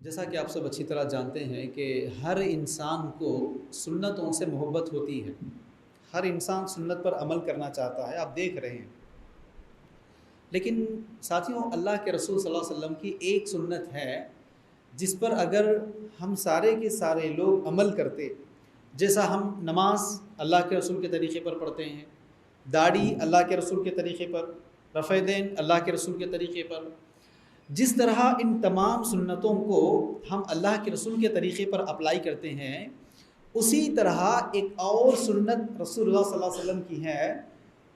جیسا کہ آپ سب اچھی طرح جانتے ہیں کہ ہر انسان کو سنتوں سے محبت ہوتی ہے. ہر انسان سنت پر عمل کرنا چاہتا ہے، آپ دیکھ رہے ہیں. لیکن ساتھیوں، اللہ کے رسول صلی اللہ علیہ وسلم کی ایک سنت ہے جس پر اگر ہم سارے کے سارے لوگ عمل کرتے، جیسا ہم نماز اللہ کے رسول کے طریقے پر پڑھتے ہیں، داڑھی اللہ کے رسول کے طریقے پر، رفع دین اللہ کے رسول کے طریقے پر، جس طرح ان تمام سنتوں کو ہم اللہ کے رسول کے طریقے پر اپلائی کرتے ہیں، اسی طرح ایک اور سنت رسول اللہ صلی اللہ علیہ وسلم کی ہے،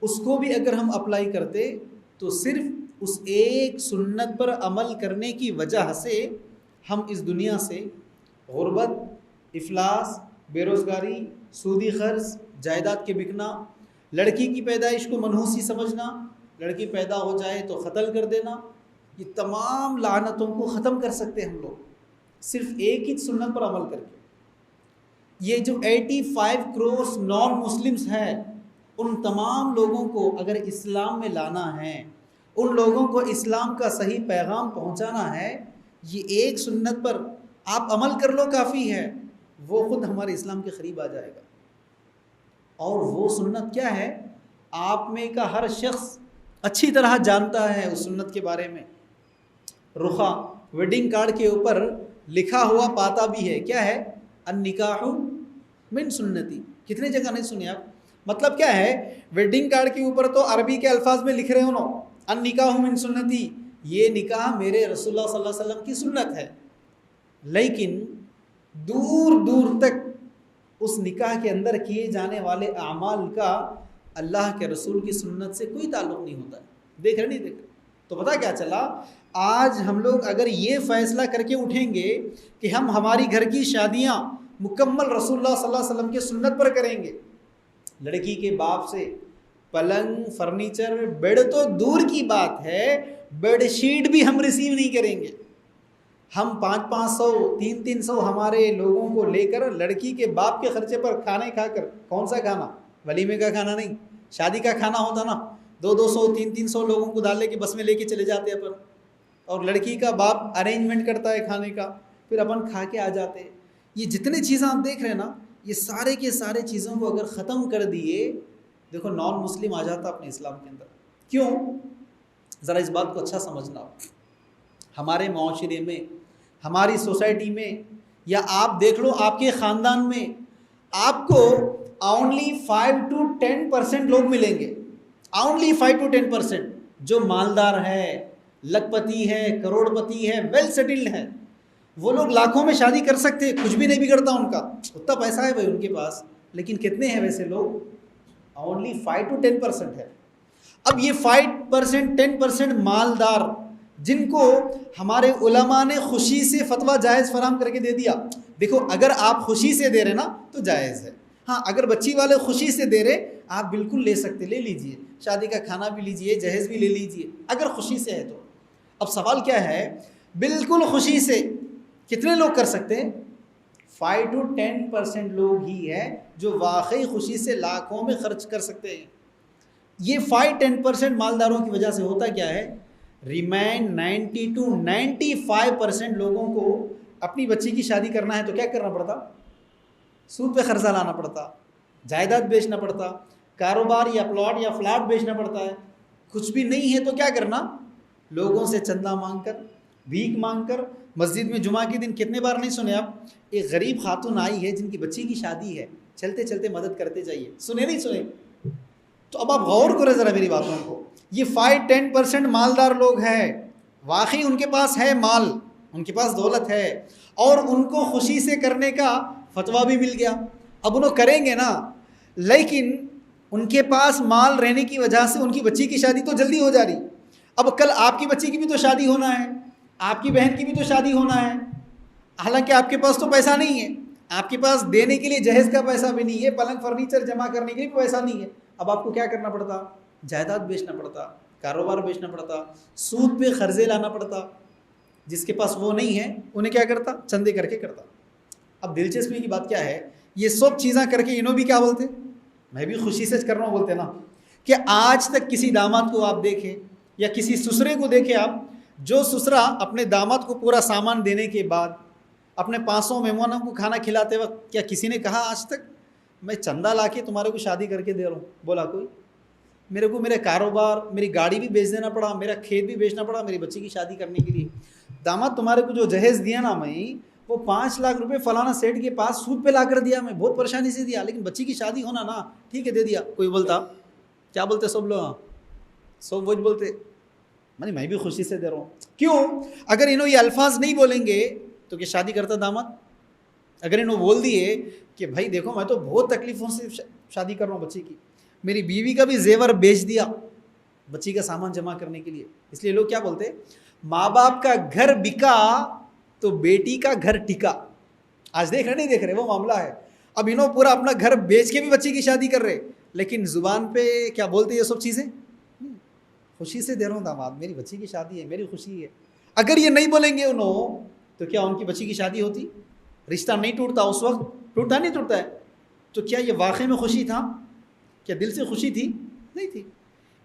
اس کو بھی اگر ہم اپلائی کرتے تو صرف اس ایک سنت پر عمل کرنے کی وجہ سے ہم اس دنیا سے غربت، افلاس، بے روزگاری، سودی قرض، جائیداد کے بکنا، لڑکی کی پیدائش کو منحوسی سمجھنا، لڑکی پیدا ہو جائے تو قتل کر دینا، یہ تمام لعنتوں کو ختم کر سکتے ہیں ہم لوگ صرف ایک ہی سنت پر عمل کر کے. یہ جو 85 کروڑ نان مسلمز ہیں، ان تمام لوگوں کو اگر اسلام میں لانا ہے، ان لوگوں کو اسلام کا صحیح پیغام پہنچانا ہے، یہ ایک سنت پر آپ عمل کر لو کافی ہے، وہ خود ہمارے اسلام کے قریب آ جائے گا. اور وہ سنت کیا ہے؟ آپ میں کا ہر شخص اچھی طرح جانتا ہے اس سنت کے بارے میں. رخا ویڈنگ کارڈ کے اوپر لکھا ہوا پاتا بھی ہے، کیا ہے؟ النکاح من سنتی. کتنے جگہ نہیں سنے آپ؟ مطلب کیا ہے؟ ویڈنگ کارڈ کے اوپر تو عربی کے الفاظ میں لکھ رہے ہو نا، النکاح من سنتی، یہ نکاح میرے رسول اللہ صلی اللہ علیہ وسلم کی سنت ہے. لیکن دور دور تک اس نکاح کے اندر کیے جانے والے اعمال کا اللہ کے رسول کی سنت سے کوئی تعلق نہیں ہوتا ہے. دیکھ رہے نہیں دیکھ رہے؟ تو پتہ کیا چلا؟ آج ہم لوگ اگر یہ فیصلہ کر کے اٹھیں گے کہ ہم ہماری گھر کی شادیاں مکمل رسول اللہ صلی اللہ علیہ وسلم کی سنت پر کریں گے، لڑکی کے باپ سے پلنگ، فرنیچر، بیڈ تو دور کی بات ہے، بیڈ شیٹ بھی ہم ریسیو نہیں کریں گے. ہم 500 300 ہمارے لوگوں کو لے کر لڑکی کے باپ کے خرچے پر کھانے کھا کر، کون سا کھانا؟ ولیمے کا کھانا نہیں، شادی کا کھانا ہوتا نا، 200 300 لوگوں کو ڈال لے کے بس میں لے کے چلے جاتے اپن، اور لڑکی کا باپ ارینجمنٹ کرتا ہے کھانے کا، پھر اپن کھا کے آ جاتے. یہ جتنے چیزیں آپ دیکھ رہے ہیں نا، یہ سارے کے سارے چیزوں کو اگر ختم کر دیے، دیکھو نان مسلم آ جاتا اپنے اسلام کے اندر. کیوں؟ ذرا اس بات کو اچھا سمجھنا. ہمارے معاشرے میں، ہماری سوسائٹی میں، یا آپ دیکھ لو آپ کے خاندان میں، آپ کو اونلی 5 to 10% لوگ ملیں گے، اونلی 5 to 10% جو مالدار ہے، لکھ پتی ہے، کروڑ پتی ہے، ویل سیٹلڈ ہے. وہ لوگ لاکھوں میں شادی کر سکتے، کچھ بھی نہیں بگڑتا ان کا، اتنا پیسہ ہے بھائی ان کے پاس. لیکن کتنے ہیں ویسے لوگ؟ اونلی 5 to 10% ہے. اب یہ 5% 10% مالدار جن کو ہمارے علماء نے خوشی سے فتویٰ جائز فراہم کر کے دے دیا. دیکھو اگر آپ خوشی سے دے رہے نا تو جائز ہے. ہاں اگر بچی والے خوشی سے دے رہے، آپ بالکل لے سکتے، لے لیجئے، شادی کا کھانا بھی لیجئے، جہیز بھی لے لیجئے اگر خوشی سے ہے تو. اب سوال کیا ہے؟ بالکل خوشی سے کتنے لوگ کر سکتے ہیں؟ 5 to 10% لوگ ہی ہے جو واقعی خوشی سے لاکھوں میں خرچ کر سکتے ہیں. یہ 5-10% مالداروں کی وجہ سے ہوتا کیا ہے؟ ریمین 90 to 95% لوگوں کو اپنی بچی کی شادی کرنا ہے تو کیا کرنا پڑتا؟ سود پہ قرضہ لانا پڑتا، جائیداد بیچنا پڑتا، کاروبار یا پلاٹ یا فلاٹ بیچنا پڑتا ہے. کچھ بھی نہیں ہے تو کیا کرنا؟ لوگوں سے چندہ مانگ کر، بھیک مانگ کر. مسجد میں جمعہ کے دن کتنے بار نہیں سنے آپ؟ ایک غریب خاتون آئی ہے جن کی بچی کی شادی ہے، چلتے چلتے مدد کرتے جائیے. سنے نہیں سنے؟ تو اب آپ غور کریں ذرا میری باتوں کو. یہ 5-10% مالدار لوگ ہیں، واقعی ان کے پاس ہے مال، ان کے پاس دولت ہے، اور ان کو خوشی سے کرنے کا فتویٰ بھی مل گیا. اب انہوں کریں گے نا، لیکن ان کے پاس مال رہنے کی وجہ سے ان کی بچی کی شادی تو جلدی ہو جا رہی. اب کل آپ کی بچی کی بھی تو شادی ہونا ہے، آپ کی بہن کی بھی تو شادی ہونا ہے. حالانکہ آپ کے پاس تو پیسہ نہیں ہے، آپ کے پاس دینے کے لیے جہیز کا پیسہ بھی نہیں ہے، پلنگ فرنیچر جمع کرنے کے لیے پیسہ نہیں ہے. اب آپ کو کیا کرنا پڑتا؟ جائیداد بیچنا پڑتا، کاروبار بیچنا پڑتا، سود پہ قرضے لانا پڑتا. جس کے پاس وہ نہیں ہے انہیں کیا کرتا؟ چندے کر کے کرتا. اب دلچسپی کی بات کیا ہے؟ یہ سب چیزیں کر کے انہوں بھی کیا بولتے؟ میں بھی خوشی سے کر رہا ہوں بولتے نا. کہ آج تک کسی داماد کو آپ دیکھیں یا کسی سسرے کو دیکھیں آپ، جو سسرا اپنے داماد کو پورا سامان دینے کے بعد اپنے 500 مہمانوں کو کھانا کھلاتے وقت کیا کسی نے کہا آج تک میں چندہ لا کے تمہارے کو شادی کر کے دے رہا ہوں؟ بولا کوئی؟ میرے کو میرے کاروبار، میری گاڑی بھی بیچ دینا پڑا، میرا کھیت بھی بیچنا پڑا میری بچی کی شادی کرنے کے لیے. داماد تمہارے کو جو جہیز دیا نا میں، وہ 5 لاکھ روپے فلانا سیٹ کے پاس سود پہ لا کر دیا، میں بہت پریشانی سے دیا، لیکن بچی کی شادی ہونا نا ٹھیک ہے دے دیا. کوئی بولتا کیا بولتے سب لوگ؟ سب وہی بولتے میں بھی خوشی سے دے رہا ہوں. کیوں؟ اگر انہوں یہ الفاظ نہیں بولیں گے تو کیا شادی کرتا داماد؟ اگر انہوں بول دیے کہ بھائی دیکھو میں تو بہت تکلیفوں سے شادی کر رہا ہوں بچی کی، میری بیوی کا بھی زیور بیچ دیا بچی کا سامان جمع کرنے کے لیے. اس لیے لوگ کیا بولتے، ماں باپ کا گھر بکا تو بیٹی کا گھر ٹکا. آج دیکھ رہے نہیں دیکھ رہے وہ معاملہ ہے. اب انہوں پورا اپنا گھر بیچ کے بھی بچی کی شادی کر رہے، لیکن زبان پہ کیا بولتے یہ سب چیزیں؟ خوشی سے دے رہا ہوں داماد، میری بچی کی شادی ہے، میری خوشی ہے. اگر یہ نہیں بولیں گے انہوں تو کیا ان کی بچی کی شادی ہوتی؟ رشتہ نہیں ٹوٹتا اس وقت؟ ٹوٹتا نہیں ٹوٹتا ہے. تو کیا یہ واقعی میں خوشی تھا؟ کیا دل سے خوشی تھی؟ نہیں تھی.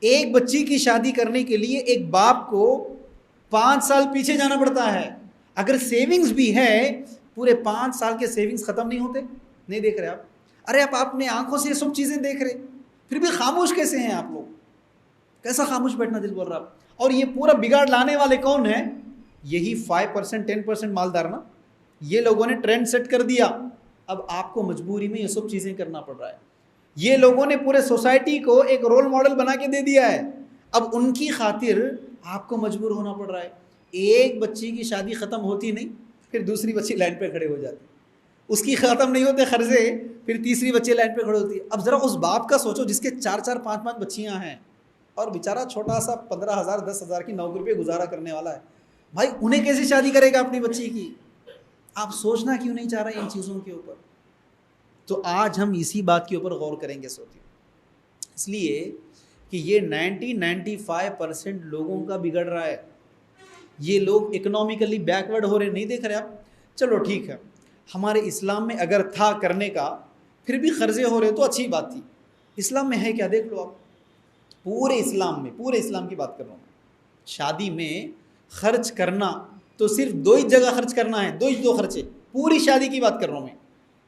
ایک بچی کی شادی کرنے کے لیے ایک باپ کو 5 سال پیچھے جانا پڑتا ہے. اگر سیونگز بھی ہے پورے 5 سال کے سیونگز ختم نہیں ہوتے. نہیں دیکھ رہے آپ؟ ارے آپ اپنے آنکھوں سے یہ سب چیزیں دیکھ رہے پھر بھی خاموش کیسے ہیں آپ لوگ؟ کیسا خاموش بیٹھنا دل بول رہا؟ اور یہ پورا بگاڑ لانے والے کون ہیں؟ یہی 5% 10% مالدار نا. یہ لوگوں نے ٹرینڈ سیٹ کر دیا، اب آپ کو مجبوری میں یہ سب چیزیں کرنا پڑ رہا ہے. یہ لوگوں نے پورے سوسائٹی کو ایک رول ماڈل بنا کے دے دیا ہے، اب ان کی خاطر آپ کو مجبور ہونا پڑ رہا ہے. ایک بچی کی شادی ختم ہوتی نہیں پھر دوسری بچی لائن پہ کھڑے ہو جاتی، اس کی ختم نہیں ہوتے قرضے پھر تیسری بچی لائن پہ کھڑے ہوتی ہے. اب ذرا اس باپ کا سوچو جس کے 4 5 بچیاں ہیں اور بیچارہ چھوٹا سا 15,000 10,000 کی نوکری پہ گزارا کرنے والا ہے، بھائی انہیں کیسے شادی کرے گا اپنی بچی کی؟ آپ سوچنا کیوں نہیں چاہ رہے ان چیزوں کے اوپر؟ تو آج ہم اسی بات کے اوپر غور کریں گے سوچیں، اس لیے کہ یہ 95% لوگوں کا بگڑ رہا ہے. یہ لوگ اکنامکلی بیکورڈ ہو رہے، نہیں دیکھ رہے آپ؟ چلو ٹھیک ہے، ہمارے اسلام میں اگر تھا کرنے کا پھر بھی قرضے ہو رہے تو اچھی بات تھی. اسلام میں ہے کیا؟ دیکھ لو آپ، پورے اسلام میں، پورے اسلام کی بات کر رہا ہوں میں، شادی میں خرچ کرنا تو صرف 2 ہی جگہ خرچ کرنا ہے، 2 خرچے، پوری شادی کی بات کر رہا ہوں میں.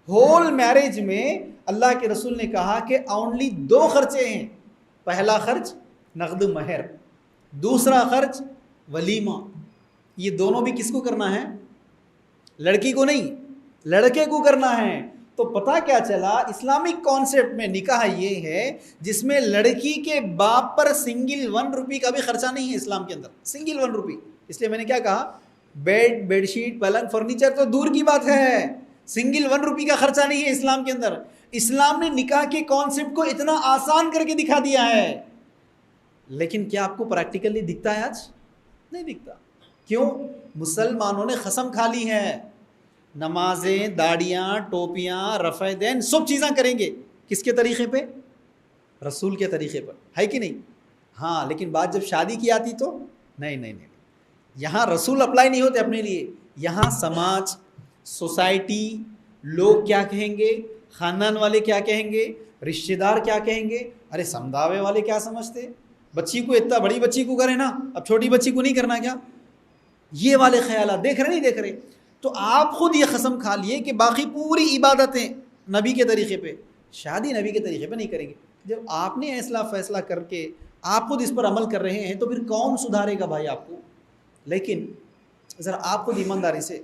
ہول میرج میں اللہ کے رسول نے کہا کہ اونلی 2 خرچے ہیں. پہلا خرچ نقد مہر، دوسرا خرچ ولیمہ. یہ دونوں بھی کس کو کرنا ہے؟ لڑکی کو نہیں، لڑکے کو کرنا ہے. تو پتہ کیا چلا، اسلامک کانسیپٹ میں نکاح یہ ہے جس میں لڑکی کے باپ پر سنگل 1 روپی کا بھی خرچہ نہیں ہے اسلام کے اندر، سنگل 1 روپی. اس لیے میں نے کیا کہا، بیڈ شیٹ پلنگ فرنیچر تو دور کی بات ہے، سنگل 1 روپی کا خرچہ نہیں ہے اسلام کے اندر. اسلام نے نکاح کے کانسیپٹ کو اتنا آسان کر کے دکھا دیا ہے، لیکن کیا آپ کو پریکٹیکلی دکھتا ہے؟ آج نہیں دکھتا. کیوں؟ مسلمانوں نے قسم کھا لی ہے، نمازیں، داڑیاں، ٹوپیاں، رفع دین سب چیزاں کریں گے. کس کے طریقے پہ؟ رسول کے طریقے پر، ہے کہ نہیں؟ ہاں، لیکن بات جب شادی کی آتی تو نہیں، یہاں رسول اپلائی نہیں ہوتے اپنے لیے. یہاں سماج، سوسائٹی، لوگ کیا کہیں گے، خاندان والے کیا کہیں گے، رشتہ دار کیا کہیں گے. ارے سمداوے والے کیا سمجھتے، بچی کو اتنا بڑی بچی کو کرے نا، اب چھوٹی بچی کو نہیں کرنا کیا؟ یہ والے خیالات دیکھ رہے نہیں دیکھ رہے؟ تو آپ خود یہ قسم کھا لیے کہ باقی پوری عبادتیں نبی کے طریقے پہ، شادی نبی کے طریقے پہ نہیں کریں گے. جب آپ نے ایسا فیصلہ کر کے آپ خود اس پر عمل کر رہے ہیں تو پھر کون سدھارے گا بھائی آپ کو؟ لیکن ذرا آپ خود ایمانداری سے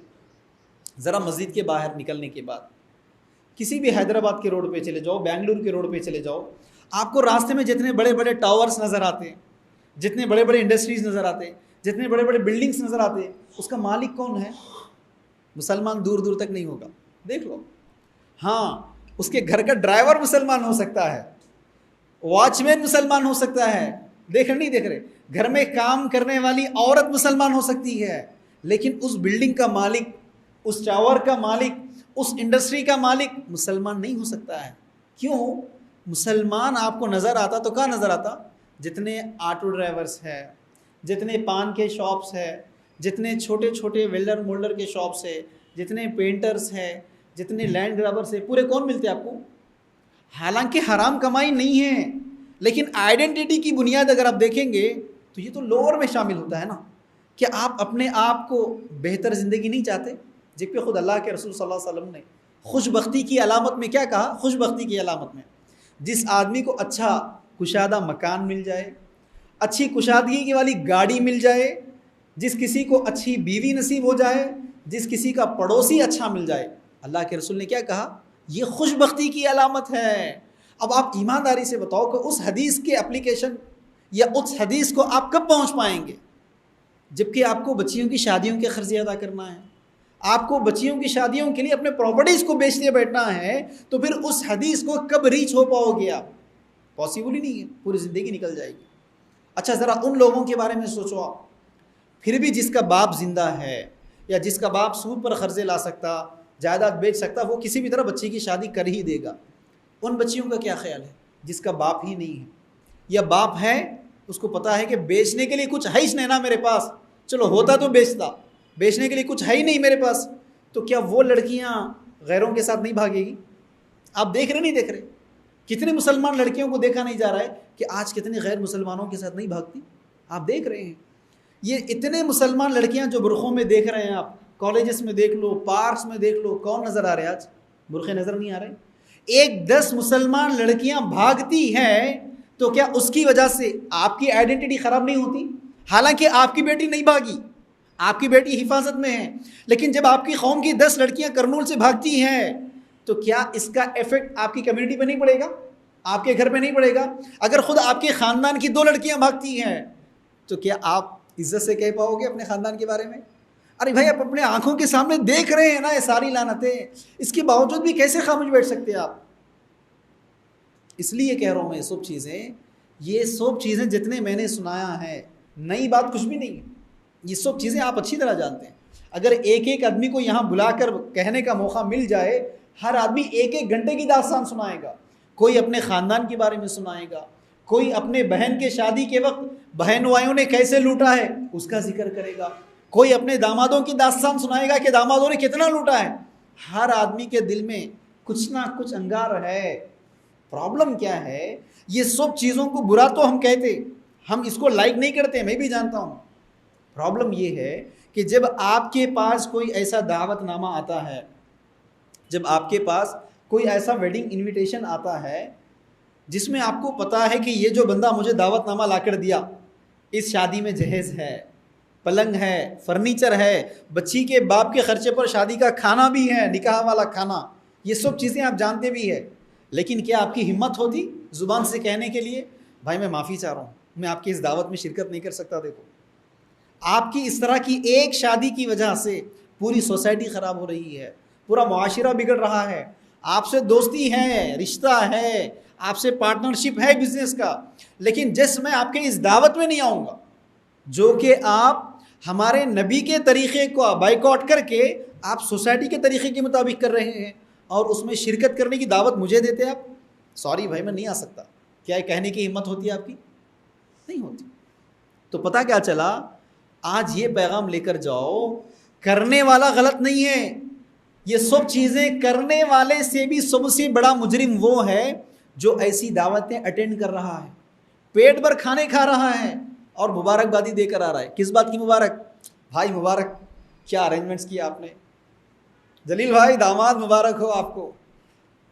ذرا مسجد کے باہر نکلنے کے بعد کسی بھی حیدرآباد کے روڈ پہ چلے جاؤ، بنگلور کے روڈ پہ چلے جاؤ، آپ کو راستے میں جتنے بڑے بڑے ٹاورز نظر آتے ہیں، جتنے بڑے بڑے انڈسٹریز نظر آتے ہیں، جتنے بڑے بڑے بلڈنگز نظر آتے ہیں، اس کا مالک کون ہے؟ مسلمان دور دور تک نہیں ہوگا. دیکھ لو. ہاں، اس کے گھر کا ڈرائیور مسلمان ہو سکتا ہے، واچ مین مسلمان ہو سکتا ہے، دیکھ رہے نہیں دیکھ رہے؟ گھر میں کام کرنے والی عورت مسلمان ہو سکتی ہے، لیکن اس بلڈنگ کا مالک، اس ٹاور کا مالک، اس انڈسٹری کا مالک مسلمان نہیں ہو سکتا ہے. کیوں؟ مسلمان آپ کو نظر آتا تو کہاں نظر آتا؟ جتنے آٹو ڈرائیورز ہے، جتنے پان کے شاپس ہے، جتنے چھوٹے چھوٹے ویلڈر مولڈر کے شاپس ہے، جتنے پینٹرز ہے، جتنے لینڈ گرابرز ہے، پورے کون ملتے ہیں آپ کو؟ حالانکہ حرام کمائی نہیں ہے، لیکن آئیڈینٹی کی بنیاد اگر آپ دیکھیں گے تو یہ تو لوور میں شامل ہوتا ہے نا. کہ آپ اپنے آپ کو بہتر زندگی نہیں چاہتے؟ جبکہ خود اللہ کے رسول صلی اللہ علیہ وسلم نے خوش بختی کی علامت میں کیا کہا؟ خوش بختی کی علامت میں جس آدمی کو اچھا کشادہ مکان مل جائے، اچھی کشادگی کی والی گاڑی مل جائے، جس کسی کو اچھی بیوی نصیب ہو جائے، جس کسی کا پڑوسی اچھا مل جائے، اللہ کے رسول نے کیا کہا؟ یہ خوش بختی کی علامت ہے۔ اب آپ ایمانداری سے بتاؤ کہ اس حدیث کے اپلیکیشن یا اس حدیث کو آپ کب پہنچ پائیں گے؟ جبکہ آپ کو بچیوں کی شادیوں کے خرچے ادا کرنا ہے، آپ کو بچیوں کی شادیوں کے لیے اپنے پراپرٹیز کو بیچتے بیٹھنا ہے، تو پھر اس حدیث کو کب ریچ ہو پاؤ گے آپ؟ پاسبل ہی نہیں ہے، پوری زندگی نکل جائے گی۔ اچھا ذرا ان لوگوں کے بارے میں سوچو آپ، پھر بھی جس کا باپ زندہ ہے یا جس کا باپ سود پر قرضے لا سکتا، جائیداد بیچ سکتا، وہ کسی بھی طرح بچی کی شادی کر ہی دے گا۔ ان بچیوں کا کیا خیال ہے جس کا باپ ہی نہیں ہے، یا باپ ہے اس کو پتا ہے کہ بیچنے کے لیے کچھ ہے ہی نہیں نا میرے پاس، چلو ہوتا تو بیچتا، بیچنے کے لیے کچھ ہے ہی نہیں میرے پاس، تو کیا وہ لڑکیاں غیروں کے ساتھ نہیں بھاگے گی؟ آپ دیکھ رہے نہیں دیکھ رہے؟ کتنے مسلمان لڑکیوں کو دیکھا نہیں جا رہا ہے کہ آج کتنے غیر مسلمانوں کے ساتھ نہیں بھاگتی؟ آپ دیکھ رہے ہیں یہ اتنے مسلمان لڑکیاں جو برقعوں میں دیکھ رہے ہیں، آپ کالجز میں دیکھ لو، پارکس میں دیکھ لو، کون نظر آ رہے ہیں آج؟ برقعے نظر نہیں آ رہے؟ 10 مسلمان لڑکیاں بھاگتی ہیں تو کیا اس کی وجہ سے آپ کی آئیڈینٹی خراب نہیں ہوتی؟ حالانکہ آپ کی بیٹی نہیں بھاگی، آپ کی بیٹی حفاظت میں ہے، لیکن جب آپ کی قوم کی 10 لڑکیاں کرنول سے بھاگتی ہیں تو کیا اس کا ایفیکٹ آپ کی کمیونٹی پہ نہیں پڑے گا؟ آپ کے گھر پہ نہیں پڑے گا؟ اگر خود آپ کے خاندان کی 2 لڑکیاں بھاگتی ہیں تو کیا آپ عزت سے کہہ پاؤ گے اپنے خاندان کے بارے میں؟ ارے بھائی آپ اپنے آنکھوں کے سامنے دیکھ رہے ہیں نا یہ ساری لعنتیں، اس کے باوجود بھی کیسے خاموش بیٹھ سکتے ہیں آپ؟ اس لیے کہہ رہا ہوں میں یہ سب چیزیں جتنے میں نے سنایا ہے، نئی بات کچھ بھی نہیں ہے، یہ سب چیزیں آپ اچھی طرح جانتے ہیں۔ اگر ایک آدمی کو یہاں بلا کر کہنے کا موقع مل جائے، ہر آدمی 1 گھنٹے کی داستان سنائے گا، کوئی اپنے خاندان کے بارے میں سنائے گا، کوئی اپنے بہن کے شادی کے وقت بہن بھائیوں نے کیسے لوٹا ہے اس کا ذکر کرے گا، کوئی اپنے دامادوں کی داستان سنائے گا کہ دامادوں نے کتنا لوٹا ہے۔ ہر آدمی کے دل میں کچھ نہ کچھ انگار ہے۔ پرابلم کیا ہے؟ یہ سب چیزوں کو برا تو ہم کہتے، ہم اس کو لائک نہیں کرتے، میں بھی جانتا ہوں۔ پرابلم یہ ہے کہ جب آپ کے پاس کوئی ایسا دعوت نامہ آتا ہے، جب آپ کے پاس کوئی ایسا ویڈنگ انویٹیشن آتا ہے جس میں آپ کو پتا ہے کہ یہ جو بندہ مجھے دعوت نامہ لا کر دیا، اس شادی میں جہیز ہے، پلنگ ہے، فرنیچر ہے، بچی کے باپ کے خرچے پر شادی کا کھانا بھی ہے، نکاح والا کھانا، یہ سب چیزیں آپ جانتے بھی ہیں، لیکن کیا آپ کی ہمت ہوتی زبان سے کہنے کے لیے بھائی میں معافی چاہ رہا ہوں، میں آپ کی اس دعوت میں شرکت نہیں کر سکتا؟ دیکھو آپ کی اس طرح کی ایک شادی کی وجہ سے پوری سوسائٹی خراب ہو رہی ہے، پورا معاشرہ بگڑ رہا ہے، آپ سے دوستی ہے، رشتہ ہے، آپ سے پارٹنرشپ ہے بزنس کا، لیکن جس میں آپ کے اس دعوت میں نہیں آؤں گا جو کہ آپ ہمارے نبی کے طریقے کو بائیکاٹ کر کے آپ سوسائٹی کے طریقے کے مطابق کر رہے ہیں اور اس میں شرکت کرنے کی دعوت مجھے دیتے ہیں آپ، سوری بھائی میں نہیں آ سکتا، کیا یہ کہنے کی ہمت ہوتی ہے آپ کی؟ نہیں ہوتی۔ تو پتہ کیا چلا؟ آج یہ پیغام لے کر جاؤ، کرنے والا غلط نہیں ہے، یہ سب چیزیں کرنے والے سے بھی سب سے بڑا مجرم وہ ہے جو ایسی دعوتیں اٹینڈ کر رہا ہے، پیٹ بھر کھانے کھا رہا ہے اور مبارکبادی دے کر آ رہا ہے۔ کس بات کی مبارک؟ بھائی مبارک، کیا ارینجمنٹس کیا آپ نے، جلیل بھائی داماد مبارک ہو آپ کو،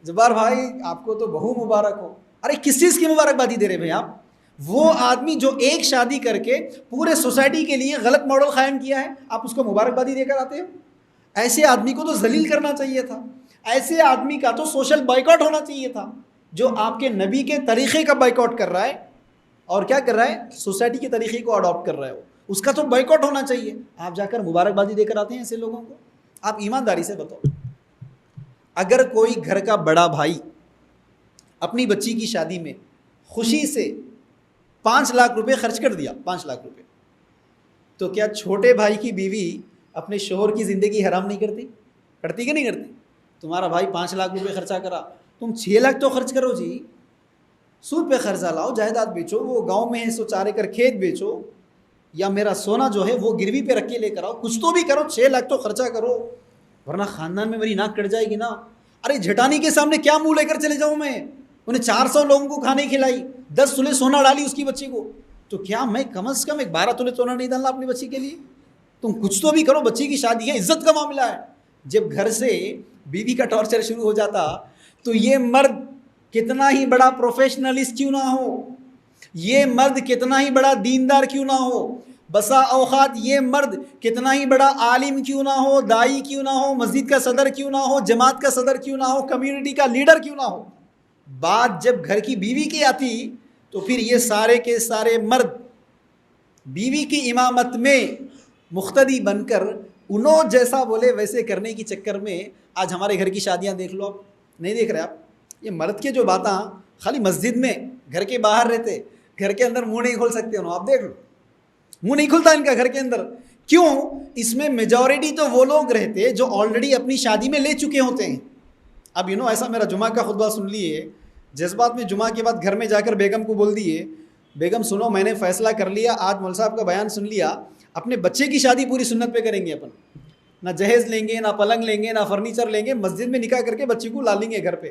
جبار بھائی آپ کو تو بہو مبارک ہو۔ ارے کس چیز کی مبارکبادی دے رہے بھائی آپ؟ وہ آدمی جو ایک شادی کر کے پورے سوسائٹی کے لیے غلط ماڈل قائم کیا ہے، آپ اس کو مبارکبادی دے کر آتے ہو؟ ایسے آدمی کو تو ذلیل کرنا چاہیے تھا، ایسے آدمی کا تو سوشل بائیکاٹ ہونا چاہیے تھا، جو آپ کے نبی کے طریقے کا بائیکاٹ کر رہا ہے اور کیا کر رہا ہے، سوسائٹی کے طریقے کو اڈاپٹ کر رہا ہے، اس کا تو بائیکاٹ ہونا چاہیے۔ آپ جا کر مبارکبادی دے کر آتے ہیں ایسے لوگوں کو؟ آپ ایمانداری سے بتاؤ، اگر کوئی گھر کا بڑا بھائی اپنی بچی کی شادی میں خوشی سے 5 لاکھ روپے خرچ کر دیا، 5 لاکھ روپے، تو کیا چھوٹے بھائی کی بیوی اپنے شوہر کی زندگی حرام نہیں کرتی؟ کرتی کہ نہیں کرتی؟ تمہارا بھائی 5 لاکھ روپے خرچہ کرا، تم 6 لاکھ تو خرچ کرو جی، سود پہ قرضہ لاؤ، جائیداد بیچو، وہ گاؤں میں ہے سو 4 ایکڑ کھیت بیچو، یا میرا سونا جو ہے وہ گروی پہ رکھ کے لے کر آؤ، کچھ تو بھی کرو، 6 لاکھ تو خرچہ کرو، ورنہ خاندان میں میری ناک کٹ جائے گی نا۔ ارے جھٹانی کے سامنے کیا منہ لے کر چلے جاؤں میں؟ انہیں 400 لوگوں کو کھانے کھلائی، 10 سولے سونا ڈالی اس کی بچی کو، تو کیا میں کم از کم ایک 12 تولے سونا نہیں ڈالنا اپنی بچی کے لیے؟ تم کچھ تو بھی کرو، بچی کی شادی ہے، عزت کا معاملہ ہے۔ جب گھر سے بیوی کا ٹارچر شروع ہو جاتا تو یہ مرد کتنا ہی بڑا پروفیشنلسٹ کیوں نہ ہو، یہ مرد کتنا ہی بڑا دیندار کیوں نہ ہو، بسا اوقات یہ مرد کتنا ہی بڑا عالم کیوں نہ ہو، دائی کیوں نہ ہو، مسجد کا صدر کیوں نہ ہو، جماعت کا صدر کیوں نہ ہو، کمیونٹی کا لیڈر کیوں نہ ہو، بات جب گھر کی بیوی کی آتی تو پھر یہ سارے کے سارے مرد بیوی کی امامت میں مقتدی بن کر انہوں جیسا بولے ویسے کرنے کی چکر میں آج ہمارے گھر کی شادیاں دیکھ لو، آپ نہیں دیکھ رہے؟ آپ یہ مرد کے جو باتاں خالی مسجد میں، گھر کے باہر رہتے، گھر کے اندر منہ نہیں کھول سکتے انہوں، آپ دیکھ لو منہ نہیں کھلتا ان کا گھر کے اندر۔ کیوں؟ اس میں میجورٹی تو وہ لوگ رہتے جو آلریڈی اپنی شادی میں لے چکے ہوتے ہیں۔ اب ایسا میرا جمعہ کا خطبہ سن لیے، جذبات میں جمعہ کے بعد گھر میں جا کر بیگم کو بول دیے، بیگم سنو میں نے فیصلہ کر لیا، آج مول صاحب کا بیان سن لیا، اپنے بچے کی شادی پوری سنت پہ کریں گے، اپن نہ جہیز لیں گے، نہ پلنگ لیں گے، نہ فرنیچر لیں گے، مسجد میں نکاح کر کے بچی کو لا لیں گے گھر پہ۔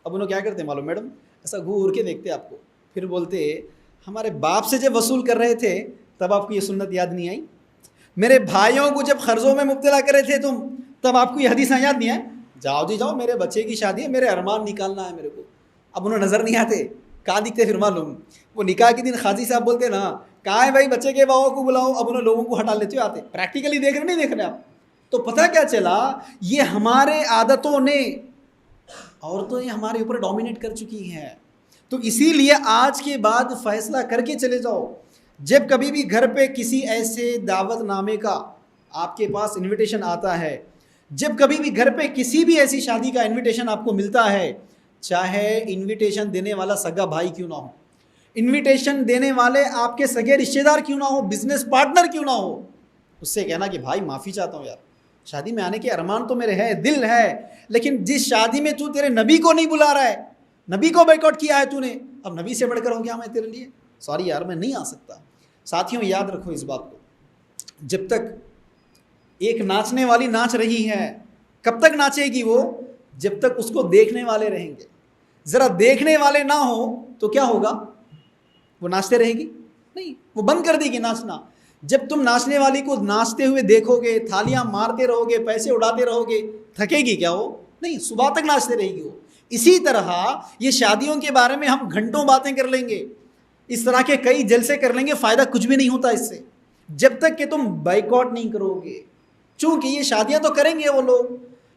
اب انہوں کیا کرتے ہیں معلوم میڈم؟ ایسا گھور کے دیکھتے آپ کو، پھر بولتے ہمارے باپ سے جب وصول کر رہے تھے تب آپ کو یہ سنت یاد نہیں آئی؟ میرے بھائیوں کو جب قرضوں میں مبتلا کر رہے تھے تم، تب آپ کو یہ حدیثیں یاد نہیں آئے؟ جاؤ جی جاؤ، میرے بچے کی شادی ہے، میرے ارمان نکالنا ہے میرے کو۔ اب انہوں نظر نہیں آتے، کہاں دکھتے پھر معلوم؟ وہ نکاح کے دن قاضی صاحب بولتے نا کہاں ہے بھائی بچے کے باؤں کو بلاؤ، اب انہوں لوگوں کو ہٹا لیتے آتے، پریکٹیکلی دیکھ رہے نہیں دیکھ رہے آپ؟ تو پتہ کیا چلا؟ یہ ہمارے عادتوں نے عورتیں ہمارے اوپر ڈومینیٹ کر چکی ہیں۔ تو اسی لیے آج کے بعد فیصلہ کر کے چلے جاؤ، جب کبھی بھی گھر پہ کسی ایسے دعوت نامے کا آپ کے پاس انویٹیشن آتا ہے، جب کبھی بھی گھر پہ کسی بھی ایسی شادی کا انویٹیشن آپ کو ملتا ہے، چاہے انویٹیشن دینے والا سگا بھائی کیوں نہ ہو، انویٹیشن دینے والے آپ کے سگے رشتہ دار کیوں نہ ہو، بزنس پارٹنر کیوں نہ ہو، اس سے کہنا کہ بھائی معافی چاہتا ہوں یار، شادی میں آنے کے ارمان تو میرے ہے، دل ہے، لیکن جس شادی میں تو تیرے نبی کو نہیں بلا رہا ہے، نبی کو بیکاٹ کیا ہے تو نے، اب نبی سے بڑھ کر ہو گیا میں تیرے لیے، سوری یار میں نہیں آ سکتا۔ ساتھیوں یاد رکھو اس بات کو، جب تک ایک ناچنے والی ناچ رہی ہے، کب تک ناچے گی وہ؟ جب تک اس کو دیکھنے والے رہیں گے۔ ذرا دیکھنے والے نہ ہو تو کیا ہوگا؟ وہ ناچتے رہے گی؟ نہیں، وہ بند کر دے گی ناچنا۔ جب تم ناچنے والی کو ناچتے ہوئے دیکھو گے، تھالیاں مارتے رہو گے، پیسے اڑاتے رہو گے، تھکے گی کیا وہ؟ نہیں، صبح تک ناچتے رہے گی وہ۔ اسی طرح یہ شادیوں کے بارے میں ہم گھنٹوں باتیں کر لیں گے، اس طرح کے کئی جلسے کر لیں گے، فائدہ کچھ بھی نہیں ہوتا اس سے، جب تک کہ تم بائیکاٹ نہیں کرو گے۔ چونکہ یہ شادیاں تو کریں گے وہ لوگ،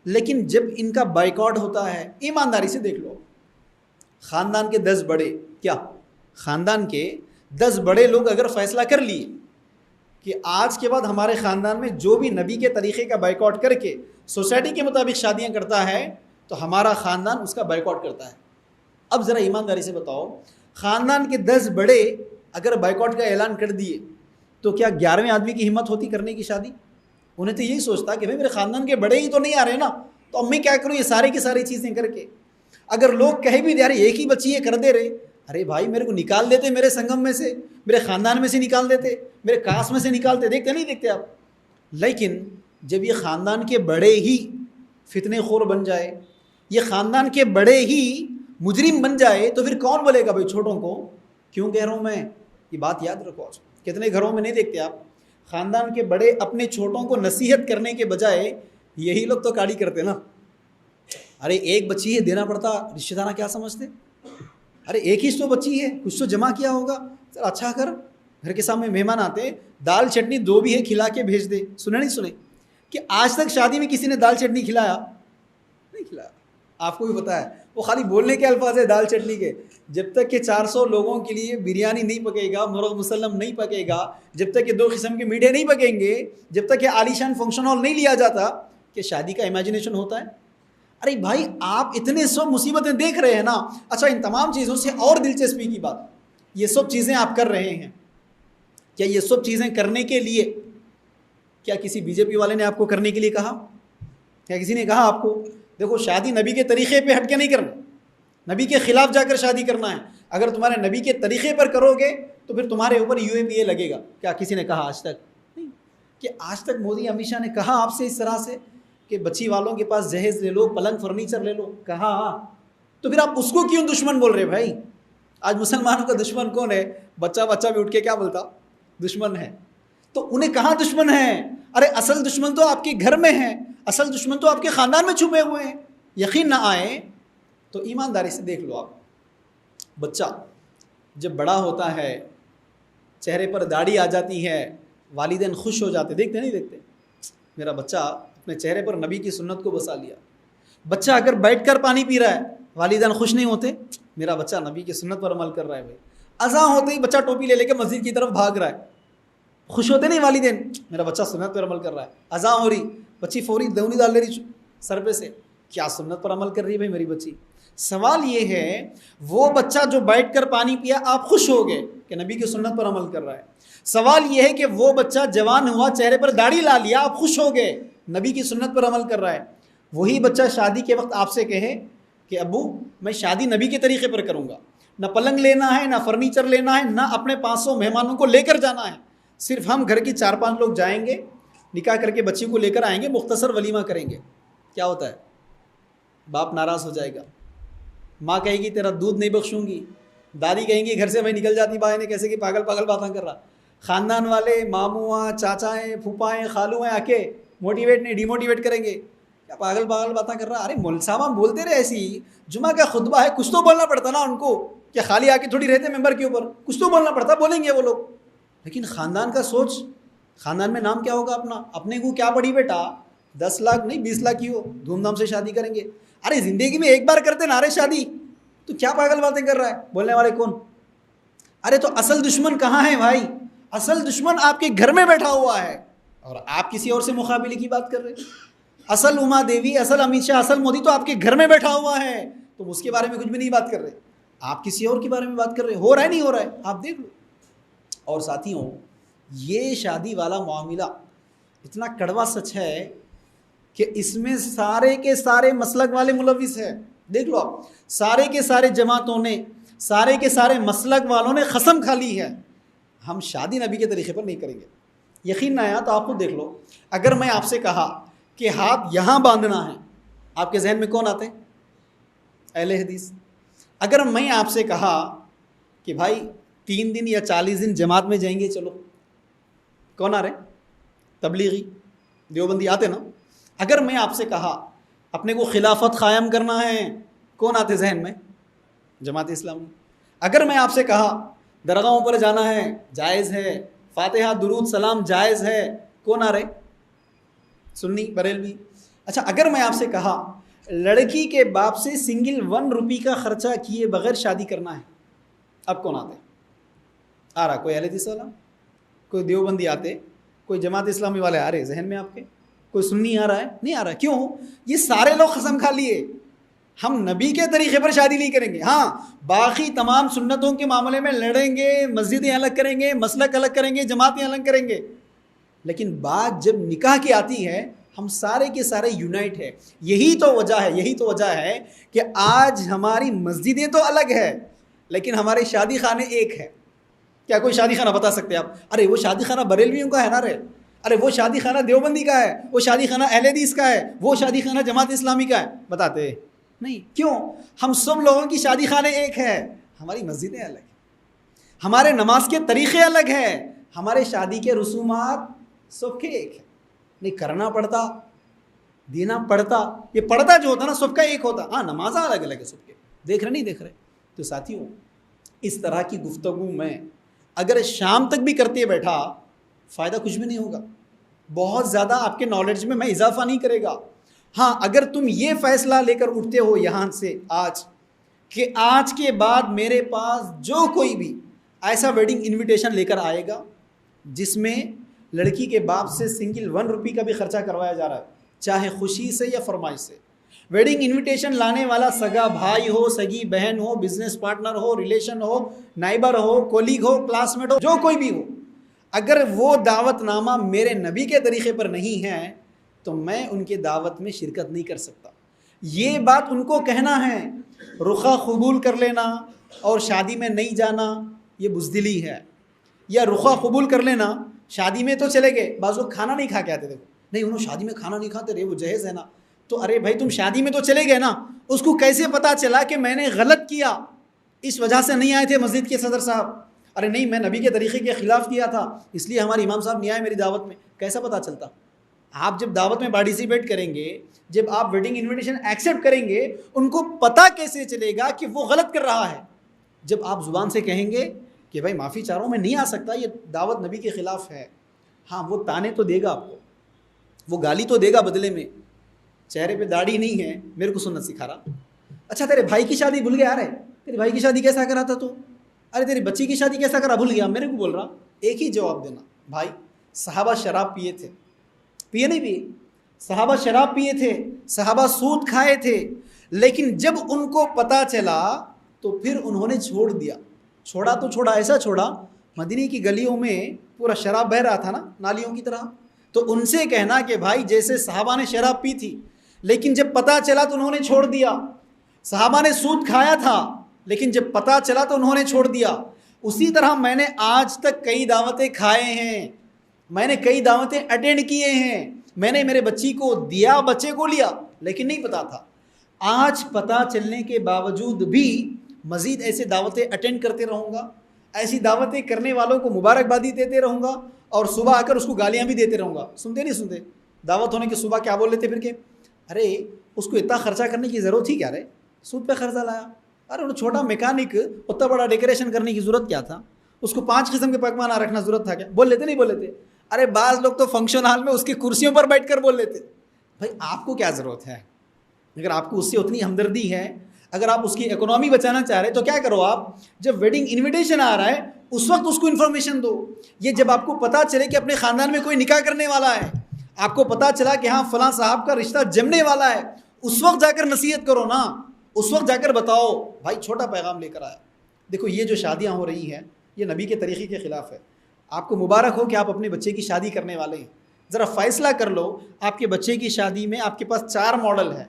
لیکن جب ان کا بائیکاٹ ہوتا ہے، ایمانداری سے دیکھ لو، خاندان کے 10 بڑے، کیا خاندان کے 10 بڑے لوگ اگر فیصلہ کر لیے کہ آج کے بعد ہمارے خاندان میں جو بھی نبی کے طریقے کا بائیکاٹ کر کے سوسائٹی کے مطابق شادیاں کرتا ہے تو ہمارا خاندان اس کا بائیکاٹ کرتا ہے۔ اب ذرا ایمانداری سے بتاؤ، خاندان کے 10 بڑے اگر بائیکاٹ کا اعلان کر دیے تو کیا 11ویں آدمی کی ہمت ہوتی کرنے کی شادی؟ انہیں تو یہی سوچتا کہ بھائی میرے خاندان کے بڑے ہی تو نہیں آ رہے نا، تو اب میں کیا کروں یہ ساری کی ساری چیزیں کر کے۔ اگر لوگ کہیں بھی دے رہے ایک ہی بچی ہے کر دے رہے، ارے بھائی میرے کو نکال دیتے میرے سنگم میں سے، میرے خاندان میں سے نکال دیتے، میرے کاسٹ میں سے نکالتے، دیکھتے نہیں دیکھتے آپ؟ لیکن جب یہ خاندان کے بڑے ہی فتنے خور بن جائے، یہ خاندان کے بڑے ہی مجرم بن جائے، تو پھر کون بولے گا بھائی چھوٹوں کو؟ کیوں کہہ رہا ہوں میں یہ بات یاد رکھو۔ آج کتنے گھروں میں نہیں دیکھتے آپ، خاندان کے بڑے اپنے چھوٹوں کو نصیحت کرنے کے بجائے یہی لوگ تو کاڑی کرتے نا، ارے ایک بچی ہے دینا پڑتا، رشتہ دار کیا سمجھتے، ارے ایک ہی تو بچی ہے، کچھ تو جمع کیا ہوگا، ذرا اچھا کر، گھر کے سامنے مہمان آتے، دال چٹنی 2 بھی ہے کھلا کے بھیج دے۔ سنے نہیں سنے کہ آج تک شادی میں کسی نے دال چٹنی کھلایا؟ نہیں کھلایا، آپ کو بھی پتا ہے، وہ خالی بولنے کے الفاظ ہے دال چٹنی کے، جب تک کہ 400 لوگوں کے لیے بریانی نہیں پکے گا، مرغ مسلم نہیں پکے گا، جب تک کہ 2 قسم کے میٹھے نہیں پکیں گے، جب تک کہ عالیشان فنکشن ہال نہیں لیا جاتا، کہ شادی کا امیجنیشن ہوتا ہے؟ ارے بھائی آپ اتنے سب مصیبتیں دیکھ رہے ہیں نا، اچھا ان تمام چیزوں سے اور دلچسپی کی بات، یہ سب چیزیں آپ کر رہے ہیں، کیا یہ سب چیزیں کرنے کے لیے کیا کسی بی جے پی والے نے آپ کو کرنے کے لیے کہا؟ کیا کسی نے کہا آپ کو دیکھو شادی نبی کے طریقے پہ ہٹ کے نہیں کرنا، نبی کے خلاف جا کر شادی کرنا ہے؟ اگر تمہارے نبی کے طریقے پر کرو گے تو پھر تمہارے اوپر UAPA لگے گا۔ کیا کسی نے کہا آج تک؟ نہیں، کہ آج تک مودی امت شاہ نے کہا آپ سے اس طرح سے کہ بچی والوں کے پاس جہیز لے لو، پلنگ فرنیچر لے لو؟ کہا؟ تو پھر آپ اس کو کیوں دشمن بول رہے بھائی؟ آج مسلمانوں کا دشمن کون ہے؟ بچہ بھی اٹھ کے کیا بولتا؟ دشمن ہے. تو انہیں کہاں دشمن ہے؟ ارے اصل دشمن تو آپ کے گھر میں ہے، اصل دشمن تو آپ کے خاندان میں چھپے ہوئے ہیں. یقین نہ آئے تو ایمانداری سے دیکھ لو آپ، بچہ جب بڑا ہوتا ہے چہرے پر داڑھی آ جاتی ہے، والدین خوش ہو جاتے. دیکھتے نہیں دیکھتے؟ میرا بچہ اپنے چہرے پر نبی کی سنت کو بسا لیا. بچہ اگر بیٹھ کر پانی پی رہا ہے، والدین خوش نہیں ہوتے؟ میرا بچہ نبی کی سنت پر عمل کر رہا ہے. بھائی اذان ہوتے ہی بچہ ٹوپی لے کے مسجد کی طرف بھاگ رہا ہے، خوش ہوتے نہیں والدین؟ میرا بچہ سنت پر عمل کر رہا ہے. اذان ہو رہی، بچی فوری دونی ڈال لے رہی سر پہ سے، کیا سنت پر عمل کر رہی ہے بھائی میری بچی. سوال یہ ہے وہ بچہ جو بیٹھ کر پانی پیا آپ خوش ہو گئے کہ نبی کی سنت پر عمل کر رہا ہے. سوال یہ ہے کہ وہ بچہ جوان ہوا، چہرے پر داڑھی لا لیا، آپ خوش ہو گئے نبی کی سنت پر عمل کر رہا ہے. وہی بچہ شادی کے وقت آپ سے کہے کہ ابو میں شادی نبی کے طریقے پر کروں گا، نہ پلنگ لینا ہے، نہ فرنیچر لینا ہے، نہ اپنے 500 مہمانوں کو لے کر جانا ہے، صرف ہم گھر کی 4-5 لوگ جائیں گے، نکاح کر کے بچی کو لے کر آئیں گے، مختصر ولیمہ کریں گے. کیا ہوتا ہے؟ باپ ناراض ہو جائے گا، ماں کہے گی تیرا دودھ نہیں بخشوں گی، دادی کہیں گی گھر سے میں نکل جاتی بھائی نے کیسے کہ پاگل باتیں کر رہا. خاندان والے ماموں چاچا ہیں، پھوپھا ہیں، خالو ہیں، آ کے موٹیویٹ نہیں ڈیموٹیویٹ کریں گے، کیا پاگل باتیں کر رہا. ارے مول صاحب ہم بولتے رہے ایسی، جمعہ کا خطبہ ہے، کچھ تو بولنا پڑتا نا ان کو، کیا خالی آ کے تھوڑی رہتے ممبر کے اوپر، کچھ تو بولنا پڑتا، بولیں گے وہ لوگ. لیکن خاندان کا سوچ، خاندان میں نام کیا ہوگا اپنے کو کیا پڑی بیٹا، 10 لاکھ نہیں 20 لاکھ کی ہو، دھوم دھام سے شادی کریں گے. ارے زندگی میں ایک بار کرتے نا رے شادی، تو کیا پاگل باتیں کر رہا ہے، بولنے والے کون؟ ارے تو اصل دشمن کہاں ہے بھائی؟ اصل دشمن آپ کے گھر میں بیٹھا ہوا ہے اور آپ کسی اور سے مقابلے کی بات کر رہے ہیں. اصل اما دیوی، اصل امیت شاہ، اصل مودی تو آپ کے گھر میں بیٹھا ہوا ہے، تم اس کے بارے میں کچھ بھی نہیں بات کر رہے، آپ کسی اور کے بارے میں بات کر رہے. ہو رہا ہے نہیں ہو رہا ہے آپ دیکھ لو. اور ساتھیوں یہ شادی والا معاملہ اتنا کڑوا سچ ہے کہ اس میں سارے کے سارے مسلک والے ملوث ہیں. دیکھ لو آپ، سارے کے سارے جماعتوں نے، سارے کے سارے مسلک والوں نے قسم کھا لی ہے ہم شادی نبی کے طریقے پر نہیں کریں گے. یقین نہ آیا تو آپ خود دیکھ لو، اگر میں آپ سے کہا کہ ہاتھ یہاں باندھنا ہے، آپ کے ذہن میں کون آتے ہیں؟ اہل حدیث. اگر میں آپ سے کہا کہ بھائی 3 دن یا 40 دن جماعت میں جائیں گے، چلو، کون آ رہے؟ تبلیغی دیوبندی آتے نا. اگر میں آپ سے کہا اپنے کو خلافت قائم کرنا ہے، کون آتے ذہن میں؟ جماعت اسلامی. اگر میں آپ سے کہا درگاہوں پر جانا ہے، جائز ہے، فاتحہ درود سلام جائز ہے، کون آ رہے؟ سنی بریلوی. اچھا اگر میں آپ سے کہا لڑکی کے باپ سے سنگل 1 روپی کا خرچہ کیے بغیر شادی کرنا ہے، اب کون آتے؟ آ رہا کوئی اہل حدیث والا، کوئی دیوبندی آتے، کوئی جماعت اسلامی والے آ رہے ذہن میں آپ کے؟ کوئی سنی آ رہا ہے؟ نہیں آ رہا. کیوں؟ یہ سارے لوگ قسم کھا لیے ہم نبی کے طریقے پر شادی نہیں کریں گے. ہاں باقی تمام سنتوں کے معاملے میں لڑیں گے، مسجدیں الگ کریں گے، مسلک الگ کریں گے، جماعتیں الگ کریں گے، لیکن بات جب نکاح کی آتی ہے ہم سارے کے سارے یونائٹ ہے. یہی تو وجہ ہے کہ آج ہماری مسجدیں تو الگ ہے لیکن ہمارے شادی خانے ایک ہے. کیا کوئی شادی خانہ بتا سکتے آپ؟ ارے وہ شادی خانہ بریلویوں کا ہے نا رے، ارے وہ شادی خانہ دیوبندی کا ہے، وہ شادی خانہ اہل حدیث کا ہے، وہ شادی خانہ جماعت اسلامی کا ہے؟ بتاتے نہیں. کیوں؟ ہم سب لوگوں کی شادی خانے ایک ہے، ہماری مسجدیں الگ ہیں، ہمارے نماز کے طریقے الگ ہیں، ہمارے شادی کے رسومات سب کے ایک ہیں. نہیں کرنا پڑتا، دینا پڑتا، یہ پردہ جو ہوتا نا سب کا ایک ہوتا. ہاں نماز الگ الگ ہے سب کے، دیکھ رہے نہیں دیکھ رہے. تو ساتھیوں اس طرح کی گفتگو میں اگر شام تک بھی کرتے بیٹھا فائدہ کچھ بھی نہیں ہوگا، بہت زیادہ آپ کے نالج میں اضافہ نہیں کرے گا. ہاں اگر تم یہ فیصلہ لے کر اٹھتے ہو یہاں سے آج کہ آج کے بعد میرے پاس جو کوئی بھی ایسا ویڈنگ انویٹیشن لے کر آئے گا جس میں لڑکی کے باپ سے سنگل 1 روپی کا بھی خرچہ کروایا جا رہا ہے، چاہے خوشی سے یا فرمائش سے، ویڈنگ انویٹیشن لانے والا سگا بھائی ہو، سگی بہن ہو، بزنس پارٹنر ہو، ریلیشن ہو، نائبر ہو، کولیگ ہو، کلاس میٹ ہو، جو کوئی بھی ہو، اگر وہ دعوت نامہ میرے نبی کے طریقے پر نہیں ہے تو میں ان کے دعوت میں شرکت نہیں کر سکتا. یہ بات ان کو کہنا ہے. رخا قبول کر لینا اور شادی میں نہیں جانا یہ بزدلی ہے. یا رخا قبول کر لینا، شادی میں تو چلے گئے، بعض لوگ کھانا نہیں کھا کے آتے، دیکھو نہیں انہوں شادی میں کھانا نہیں کھاتے رہے، وہ جہیز ہے نا. تو ارے بھائی تم شادی میں تو چلے گئے نا، اس کو کیسے پتا چلا کہ میں نے غلط کیا، اس وجہ سے نہیں آئے تھے مسجد کے صدر صاحب. ارے نہیں میں نبی کے طریقے کے خلاف کیا تھا اس لیے ہمارے امام صاحب نہیں آئے میری دعوت میں. کیسا پتہ چلتا؟ آپ جب دعوت میں پارٹیسپیٹ کریں گے، جب آپ ویڈنگ انویٹیشن ایکسیپٹ کریں گے، ان کو پتہ کیسے چلے گا کہ وہ غلط کر رہا ہے؟ جب آپ زبان سے کہیں گے کہ بھائی معافی چاہ رہا ہوں میں نہیں آ سکتا، یہ دعوت نبی کے خلاف ہے، ہاں وہ تانے تو دے گا آپ کو، وہ گالی تو دے گا بدلے میں، چہرے پہ داڑھی نہیں ہے، میرے کو سنت سکھا رہا. اچھا تیرے بھائی کی شادی بھول گیا؟ ارے تیرے بھائی کی شادی کیسا کرا تھا تو؟ ارے تیری بچی کی شادی کیسا کرا بھول گیا؟ میرے کو بول رہا. ایک ہی جواب دینا، بھائی صحابہ شراب پیے تھے، پیے نہیں پیے؟ صحابہ شراب پیے تھے، صحابہ سود کھائے تھے، لیکن جب ان کو پتہ چلا تو پھر انہوں نے چھوڑ دیا. چھوڑا تو چھوڑا، ایسا چھوڑا مدینے کی گلیوں میں پورا شراب بہہ رہا تھا نا نالیوں کی طرح. تو ان سے کہنا کہ بھائی جیسے صحابہ نے شراب پی تھی لیکن جب پتہ چلا تو انہوں نے چھوڑ دیا، صحابہ نے سود کھایا تھا لیکن جب پتہ چلا تو انہوں نے چھوڑ دیا. اسی طرح میں نے آج تک کئی دعوتیں کھائے ہیں، میں نے کئی دعوتیں اٹینڈ کیے ہیں، میں نے میرے بچی کو دیا، بچے کو لیا، لیکن نہیں پتا تھا. آج پتہ چلنے کے باوجود بھی مزید ایسے دعوتیں اٹینڈ کرتے رہوں گا، ایسی دعوتیں کرنے والوں کو مبارکبادی دیتے رہوں گا، اور صبح آ کر اس کو گالیاں بھی دیتے رہوں گا. سنتے نہیں سنتے؟ دعوت ہونے کے صبح کیا بول لیتے پھر کہ ارے اس کو اتنا خرچہ کرنے کی ضرورت ہی کیا رہے، سود پہ قرضہ لایا. ارے وہ چھوٹا میکینک اتنا بڑا ڈیکوریشن کرنے کی ضرورت کیا تھا، اس کو 5 قسم کے پکوان رکھنا ضرورت تھا کیا؟ بول لیتے نہیں بول لیتے؟ ارے بعض لوگ تو فنکشن ہال میں اس کی کرسیوں پر بیٹھ کر بول لیتے. بھائی آپ کو کیا ضرورت ہے؟ اگر آپ کو اس سے اتنی ہمدردی ہے، اگر آپ اس کی اکنامی بچانا چاہ رہے تو کیا کرو، آپ جب ویڈنگ انویٹیشن آ رہا ہے اس وقت اس کو انفارمیشن دو. یہ جب آپ کو پتہ چلے کہ اپنے خاندان میں کوئی نکاح کرنے والا ہے، آپ کو پتہ چلا کہ ہاں فلاں صاحب کا رشتہ جمنے والا ہے، اس وقت جا کر نصیحت کرو نا، اس وقت جا کر بتاؤ. بھائی چھوٹا پیغام لے کر آیا. دیکھو یہ جو شادیاں ہو رہی ہیں یہ نبی کے طریقے کے خلاف ہے. آپ کو مبارک ہو کہ آپ اپنے بچے کی شادی کرنے والے ہیں. ذرا فیصلہ کر لو، آپ کے بچے کی شادی میں آپ کے پاس 4 ماڈل ہیں.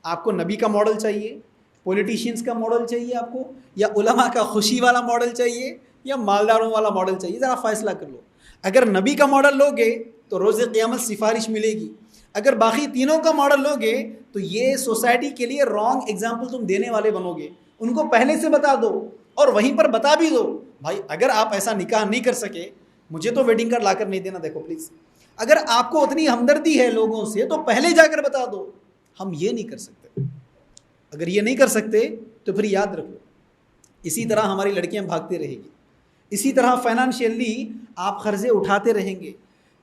آپ کو نبی کا ماڈل چاہیے، پولیٹیشینز کا ماڈل چاہیے آپ کو، یا علماء کا خوشی والا ماڈل چاہیے، یا مالداروں والا ماڈل چاہیے؟ ذرا فیصلہ کر لو. اگر نبی کا ماڈل لوگے تو روز قیامت سفارش ملے گی. اگر باقی تینوں کا ماڈل لوگے تو یہ سوسائٹی کے لیے رانگ ایگزامپل تم دینے والے بنو گے. ان کو پہلے سے بتا دو اور وہیں پر بتا بھی دو بھائی اگر آپ ایسا نکاح نہیں کر سکے مجھے تو ویڈنگ کارڈ لا کر نہیں دینا. دیکھو پلیز اگر آپ کو اتنی ہمدردی ہے لوگوں سے تو پہلے جا کر بتا دو. ہم یہ نہیں کر سکتے. اگر یہ نہیں کر سکتے تو پھر یاد رکھو اسی طرح ہماری لڑکیاں بھاگتے رہیں گی، اسی طرح فائنانشیلی آپ قرضے اٹھاتے رہیں گے،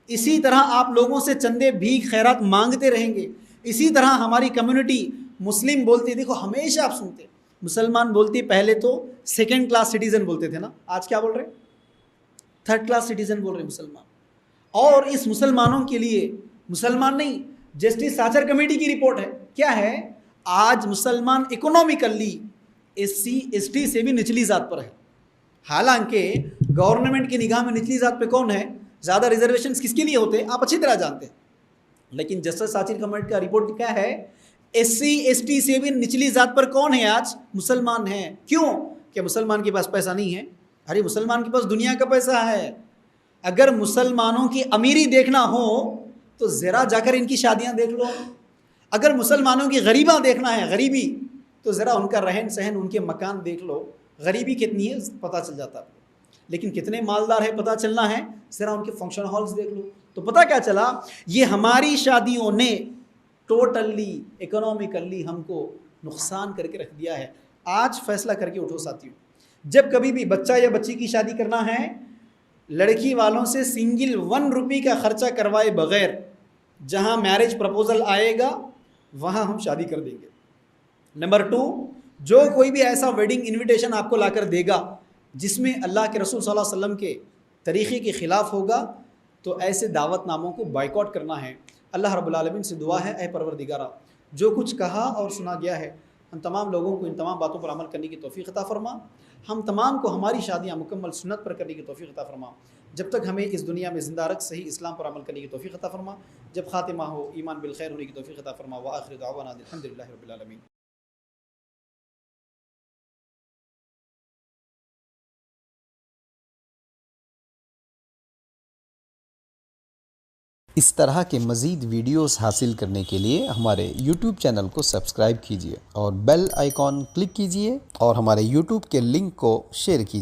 اسی طرح آپ لوگوں سے چندے بھیک خیرات مانگتے رہیں گے، اسی طرح ہماری کمیونٹی مسلم بولتی، دیکھو ہمیشہ آپ سنتے مسلمان بولتی پہلے تو 2nd کلاس سٹیزن بولتے تھے نا، آج کیا بول رہے 3rd کلاس سٹیزن بول رہے مسلمان. اور اس مسلمانوں کے لیے مسلمان نہیں، جسٹس ساچر کمیٹی کی رپورٹ ہے کیا ہے، آج مسلمان اکنومیکلی SC ST سے بھی نچلی ذات پر ہے. حالانکہ گورنمنٹ کی نگاہ میں نچلی ذات پہ کون ہے، زیادہ ریزرویشنز کس کے لیے ہوتے ہیں آپ اچھی طرح جانتے ہیں. لیکن جسٹس ساچر کمیٹی کا رپورٹ کیا ہے، SC ST سے بھی نچلی ذات پر کون ہے آج، مسلمان ہیں. کیوں کہ مسلمان کے پاس پیسہ نہیں ہے. ارے مسلمان کے پاس دنیا کا پیسہ ہے. اگر مسلمانوں کی امیری دیکھنا ہو تو ذرا جا کر ان کی شادیاں دیکھ لو. اگر مسلمانوں کی غریباں دیکھنا ہے، غریبی، تو ذرا ان کا رہن سہن، ان کے مکان دیکھ لو. غریبی کتنی ہے پتہ چل جاتا ہے. لیکن کتنے مالدار ہے پتہ چلنا ہے، ذرا ان کے فنکشن ہالز دیکھ لو. تو پتہ کیا چلا، یہ ہماری شادیوں نے ٹوٹلی اکنومیکلی ہم کو نقصان کر کے رکھ دیا ہے. آج فیصلہ کر کے اٹھو ساتھیوں، جب کبھی بھی بچہ یا بچی کی شادی کرنا ہے، لڑکی والوں سے سنگل 1 روپی کا خرچہ کروائے بغیر جہاں میرج پرپوزل آئے گا وہاں ہم شادی کر دیں گے. نمبر 2، جو کوئی بھی ایسا ویڈنگ انویٹیشن آپ کو لا کر دے گا جس میں اللہ کے رسول صلی اللہ علیہ وسلم کے طریقے کے خلاف ہوگا تو ایسے دعوت ناموں کو بائیکاٹ کرنا ہے. اللہ رب العالمین سے دعا ہے اے پروردگارہ جو کچھ کہا اور سنا گیا ہے ہم تمام لوگوں کو ان تمام باتوں پر عمل کرنے کی توفیق عطا فرما. ہم تمام کو ہماری شادیاں مکمل سنت پر کرنے کی توفیق عطا فرما. جب تک ہمیں اس دنیا میں زندہ رکھ صحیح اسلام پر عمل کرنے کی توفیق عطا فرما. جب خاتمہ ہو ایمان بالخیر ہونے کی توفیق عطا فرما. وآخر دعوانا الحمدللہ رب العالمین. اس طرح کے مزید ویڈیوز حاصل کرنے کے لیے ہمارے YouTube چینل کو سبسکرائب کیجیے اور بیل آئیکن کلک کیجیے اور ہمارے YouTube کے لنک کو شیئر کیجیے.